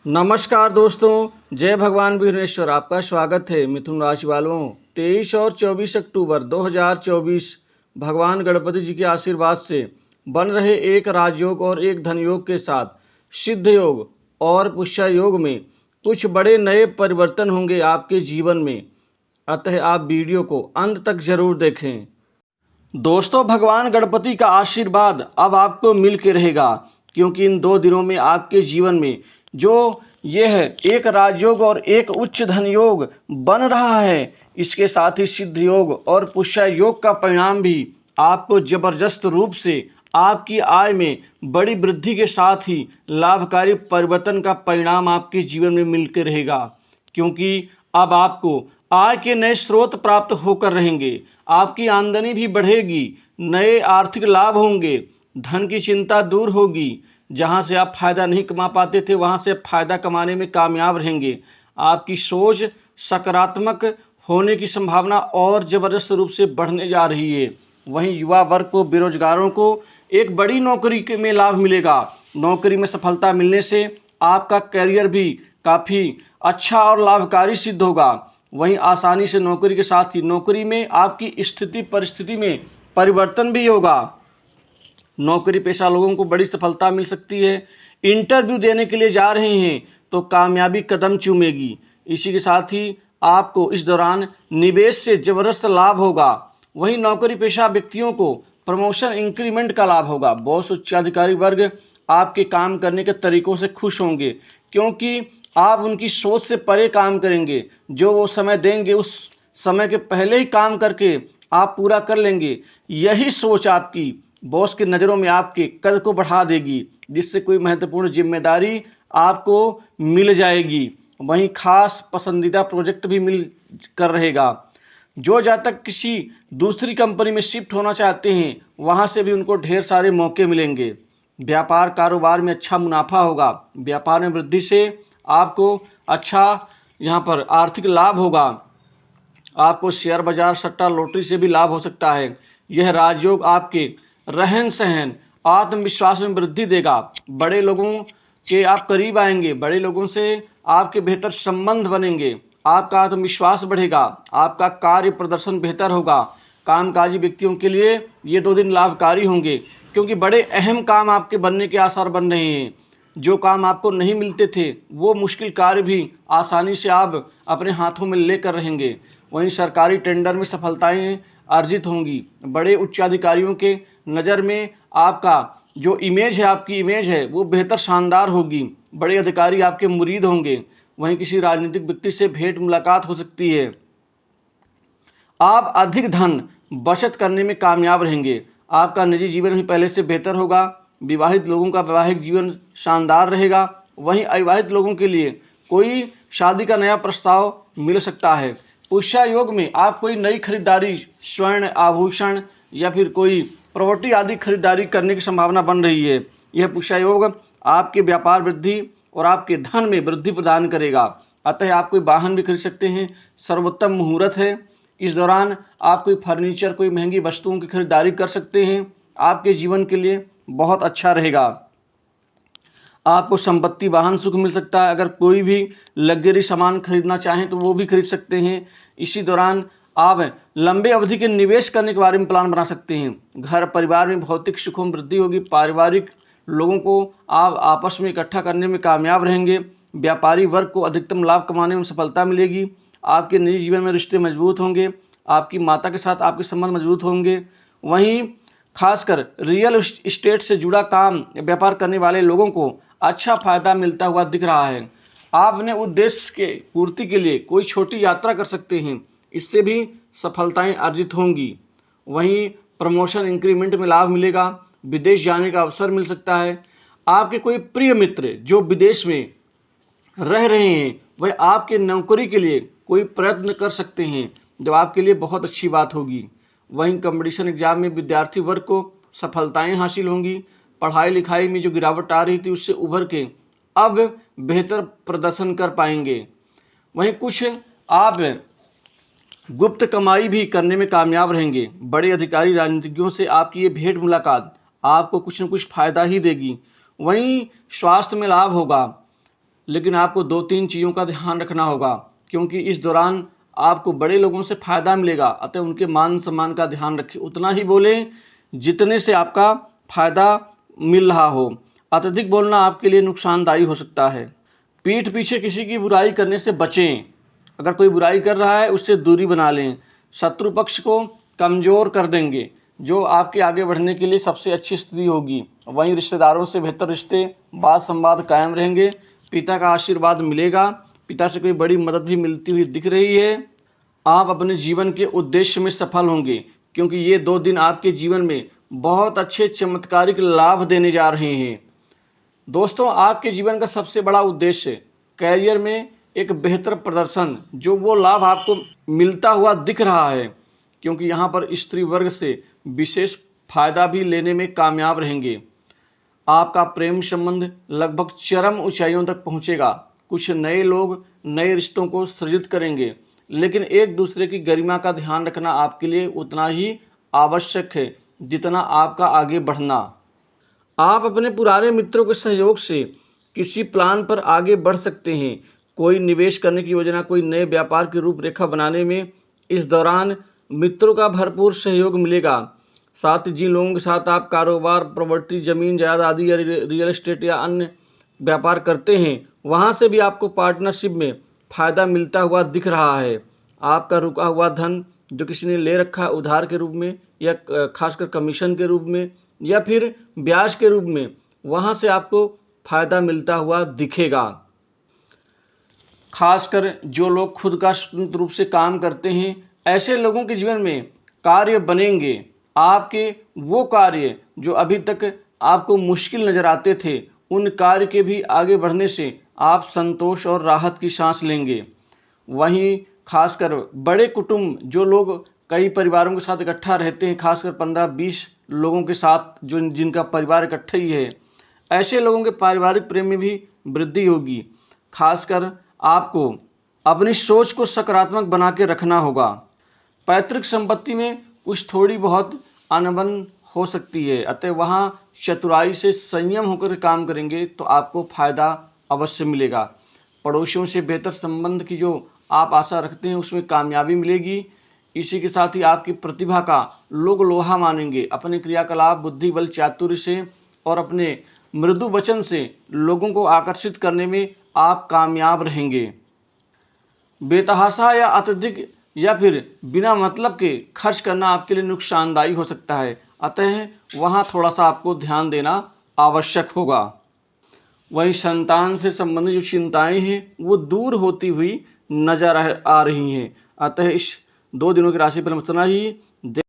नमस्कार दोस्तों, जय भगवान भीमेश्वर। आपका स्वागत है मिथुन राशि वालों। 23 और 24 अक्टूबर 2024 भगवान गणपति जी के आशीर्वाद से बन रहे एक राजयोग और एक धन योग के साथ सिद्ध योग और पुष्य योग में कुछ बड़े नए परिवर्तन होंगे आपके जीवन में। अतः आप वीडियो को अंत तक जरूर देखें। दोस्तों, भगवान गणपति का आशीर्वाद अब आपको मिल के रहेगा, क्योंकि इन 2 दिनों में आपके जीवन में जो यह एक राजयोग और एक उच्च धन योग बन रहा है, इसके साथ ही सिद्ध योग और पुष्य योग का परिणाम भी आपको जबरदस्त रूप से आपकी आय में बड़ी वृद्धि के साथ ही लाभकारी परिवर्तन का परिणाम आपके जीवन में मिल के रहेगा। क्योंकि अब आपको आय के नए स्रोत प्राप्त होकर रहेंगे, आपकी आमदनी भी बढ़ेगी, नए आर्थिक लाभ होंगे, धन की चिंता दूर होगी। जहां से आप फायदा नहीं कमा पाते थे, वहां से फायदा कमाने में कामयाब रहेंगे। आपकी सोच सकारात्मक होने की संभावना और जबरदस्त रूप से बढ़ने जा रही है। वहीं युवा वर्ग को, बेरोजगारों को एक बड़ी नौकरी के में लाभ मिलेगा। नौकरी में सफलता मिलने से आपका करियर भी काफ़ी अच्छा और लाभकारी सिद्ध होगा। वहीं आसानी से नौकरी के साथ ही नौकरी में आपकी स्थिति परिस्थिति में परिवर्तन भी होगा। नौकरी पेशा लोगों को बड़ी सफलता मिल सकती है। इंटरव्यू देने के लिए जा रहे हैं तो कामयाबी कदम चूमेगी। इसी के साथ ही आपको इस दौरान निवेश से जबरदस्त लाभ होगा। वहीं नौकरी पेशा व्यक्तियों को प्रमोशन इंक्रीमेंट का लाभ होगा। बॉस, उच्चाधिकारी वर्ग आपके काम करने के तरीकों से खुश होंगे, क्योंकि आप उनकी सोच से परे काम करेंगे। जो वो समय देंगे उस समय के पहले ही काम करके आप पूरा कर लेंगे। यही सोच आपकी बॉस की नज़रों में आपके कद को बढ़ा देगी, जिससे कोई महत्वपूर्ण जिम्मेदारी आपको मिल जाएगी। वहीं खास पसंदीदा प्रोजेक्ट भी मिल कर रहेगा। जो जातक किसी दूसरी कंपनी में शिफ्ट होना चाहते हैं, वहां से भी उनको ढेर सारे मौके मिलेंगे। व्यापार कारोबार में अच्छा मुनाफा होगा। व्यापार में वृद्धि से आपको अच्छा यहाँ पर आर्थिक लाभ होगा। आपको शेयर बाजार, सट्टा, लॉटरी से भी लाभ हो सकता है। यह राजयोग आपके रहन सहन, आत्मविश्वास में वृद्धि देगा। बड़े लोगों के आप करीब आएंगे, बड़े लोगों से आपके बेहतर संबंध बनेंगे, आपका आत्मविश्वास बढ़ेगा, आपका कार्य प्रदर्शन बेहतर होगा। कामकाजी व्यक्तियों के लिए ये 2 दिन लाभकारी होंगे, क्योंकि बड़े अहम काम आपके बनने के आसार बन रहे हैं। जो काम आपको नहीं मिलते थे, वो मुश्किल कार्य भी आसानी से आप अपने हाथों में लेकर रहेंगे। वहीं सरकारी टेंडर में सफलताएं अर्जित होंगी। बड़े उच्चाधिकारियों के नज़र में आपका जो इमेज है, आपकी इमेज है, वो बेहतर शानदार होगी। बड़े अधिकारी आपके मुरीद होंगे। वहीं किसी राजनीतिक व्यक्ति से भेंट मुलाकात हो सकती है। आप अधिक धन बचत करने में कामयाब रहेंगे। आपका निजी जीवन भी पहले से बेहतर होगा। विवाहित लोगों का वैवाहिक जीवन शानदार रहेगा। वहीं अविवाहित लोगों के लिए कोई शादी का नया प्रस्ताव मिल सकता है। पुष्य योग में आप कोई नई खरीदारी, स्वर्ण आभूषण या फिर कोई प्रॉपर्टी आदि खरीदारी करने की संभावना बन रही है। यह पुष्य योग आपके व्यापार वृद्धि और आपके धन में वृद्धि प्रदान करेगा। अतः आप कोई वाहन भी खरीद सकते हैं। सर्वोत्तम मुहूर्त है। इस दौरान आप कोई फर्नीचर, कोई महंगी वस्तुओं की खरीदारी कर सकते हैं। आपके जीवन के लिए बहुत अच्छा रहेगा। आपको संपत्ति, वाहन सुख मिल सकता है। अगर कोई भी लग्जरी सामान खरीदना चाहें तो वो भी खरीद सकते हैं। इसी दौरान आप लंबे अवधि के निवेश करने के बारे में प्लान बना सकते हैं। घर परिवार में भौतिक सुखों में वृद्धि होगी। पारिवारिक लोगों को आप आपस में इकट्ठा करने में कामयाब रहेंगे। व्यापारी वर्ग को अधिकतम लाभ कमाने में सफलता मिलेगी। आपके निजी जीवन में रिश्ते मजबूत होंगे। आपकी माता के साथ आपके संबंध मजबूत होंगे। वहीं खासकर रियल इस्टेट से जुड़ा काम व्यापार करने वाले लोगों को अच्छा फायदा मिलता हुआ दिख रहा है। आप अपने उद्देश्य के पूर्ति के लिए कोई छोटी यात्रा कर सकते हैं। इससे भी सफलताएं अर्जित होंगी। वहीं प्रमोशन इंक्रीमेंट में लाभ मिलेगा। विदेश जाने का अवसर मिल सकता है। आपके कोई प्रिय मित्र जो विदेश में रह रहे हैं, वह आपके नौकरी के लिए कोई प्रयत्न कर सकते हैं, जो आपके लिए बहुत अच्छी बात होगी। वहीं कंपटीशन एग्जाम में विद्यार्थी वर्ग को सफलताएं हासिल होंगी। पढ़ाई लिखाई में जो गिरावट आ रही थी, उससे उभर के अब बेहतर प्रदर्शन कर पाएंगे। वहीं कुछ आप गुप्त कमाई भी करने में कामयाब रहेंगे। बड़े अधिकारी, राजनीतिज्ञों से आपकी ये भेंट मुलाकात आपको कुछ न कुछ फायदा ही देगी। वहीं स्वास्थ्य में लाभ होगा। लेकिन आपको 2-3 चीज़ों का ध्यान रखना होगा, क्योंकि इस दौरान आपको बड़े लोगों से फ़ायदा मिलेगा। अतः उनके मान सम्मान का ध्यान रखें, उतना ही बोलें जितने से आपका फ़ायदा मिल रहा हो। अत्यधिक बोलना आपके लिए नुकसानदायी हो सकता है। पीठ पीछे किसी की बुराई करने से बचें। अगर कोई बुराई कर रहा है उससे दूरी बना लें। शत्रु पक्ष को कमज़ोर कर देंगे, जो आपके आगे बढ़ने के लिए सबसे अच्छी स्थिति होगी। वहीं रिश्तेदारों से बेहतर रिश्ते, बात संवाद कायम रहेंगे। पिता का आशीर्वाद मिलेगा। पिता से कोई बड़ी मदद भी मिलती हुई दिख रही है। आप अपने जीवन के उद्देश्य में सफल होंगे, क्योंकि ये 2 दिन आपके जीवन में बहुत अच्छे चमत्कारिक लाभ देने जा रहे हैं। दोस्तों, आपके जीवन का सबसे बड़ा उद्देश्य कैरियर में एक बेहतर प्रदर्शन, जो वो लाभ आपको मिलता हुआ दिख रहा है, क्योंकि यहाँ पर स्त्री वर्ग से विशेष फायदा भी लेने में कामयाब रहेंगे। आपका प्रेम संबंध लगभग चरम ऊंचाइयों तक पहुँचेगा। कुछ नए लोग नए रिश्तों को सृजित करेंगे, लेकिन एक दूसरे की गरिमा का ध्यान रखना आपके लिए उतना ही आवश्यक है जितना आपका आगे बढ़ना। आप अपने पुराने मित्रों के सहयोग से किसी प्लान पर आगे बढ़ सकते हैं। कोई निवेश करने की योजना, कोई नए व्यापार की रूपरेखा बनाने में इस दौरान मित्रों का भरपूर सहयोग मिलेगा। साथ ही जिन लोगों के साथ आप कारोबार, प्रॉपर्टी, ज़मीन जायदाद आदि या रियल एस्टेट या अन्य व्यापार करते हैं, वहाँ से भी आपको पार्टनरशिप में फ़ायदा मिलता हुआ दिख रहा है। आपका रुका हुआ धन जो किसी ने ले रखा उधार के रूप में या खासकर कमीशन के रूप में या फिर ब्याज के रूप में, वहाँ से आपको फ़ायदा मिलता हुआ दिखेगा। खासकर जो लोग खुद का स्वतंत्र रूप से काम करते हैं, ऐसे लोगों के जीवन में कार्य बनेंगे। आपके वो कार्य जो अभी तक आपको मुश्किल नज़र आते थे, उन कार्य के भी आगे बढ़ने से आप संतोष और राहत की सांस लेंगे। वहीं खासकर बड़े कुटुंब, जो लोग कई परिवारों के साथ इकट्ठा रहते हैं, खासकर 15-20 लोगों के साथ जो जिनका परिवार इकट्ठा ही है, ऐसे लोगों के पारिवारिक प्रेम में भी वृद्धि होगी। खासकर आपको अपनी सोच को सकारात्मक बना के रखना होगा। पैतृक संपत्ति में कुछ थोड़ी बहुत अनबन हो सकती है, अतः वहाँ चतुराई से संयम होकर काम करेंगे तो आपको फ़ायदा अवश्य मिलेगा। पड़ोसियों से बेहतर संबंध की जो आप आशा रखते हैं, उसमें कामयाबी मिलेगी। इसी के साथ ही आपकी प्रतिभा का लोग लोहा मानेंगे। अपने क्रियाकलाप, बुद्धि, बल, चातुर्य से और अपने मृदु वचन से लोगों को आकर्षित करने में आप कामयाब रहेंगे। बेतहाशा या अत्यधिक या फिर बिना मतलब के खर्च करना आपके लिए नुकसानदायी हो सकता है, अतः वहाँ थोड़ा सा आपको ध्यान देना आवश्यक होगा। वहीं संतान से संबंधित जो चिंताएं हैं, वो दूर होती हुई नजर आ रही हैं। अतः इस 2 दिनों की राशि पर इतना ही।